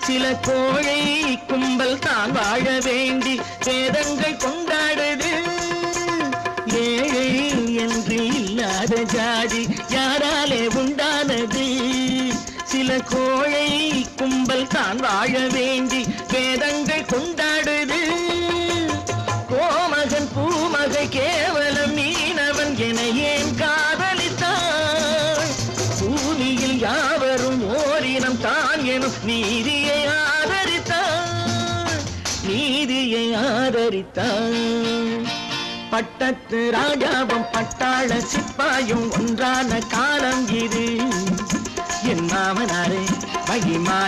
சில கோழை கும்பல் தான் வாழ வேண்டி வேதங்கள் கொண்டாடுது. ஏழை என்று இல்லாத ஜாதி யாராலே உண்டானது? சில கோழை கும்பல் தான் வாழ வேண்டி வேதங்கள் கொண்டாடுது. கோமகன் பூமகை கேவலம் மீனவன் என ஏன் காதலித்தான்? பூமியில் யாவரும் ஓரினம் தான் எனும் நீதியை ஆதரித்தான், நீதியை ஆதரித்தான். பட்டத்து ராஜாவும் பட்டாள சிப்பாயும் ஒன்றான காலம் இது. என் மாமனாரே வகி மாறி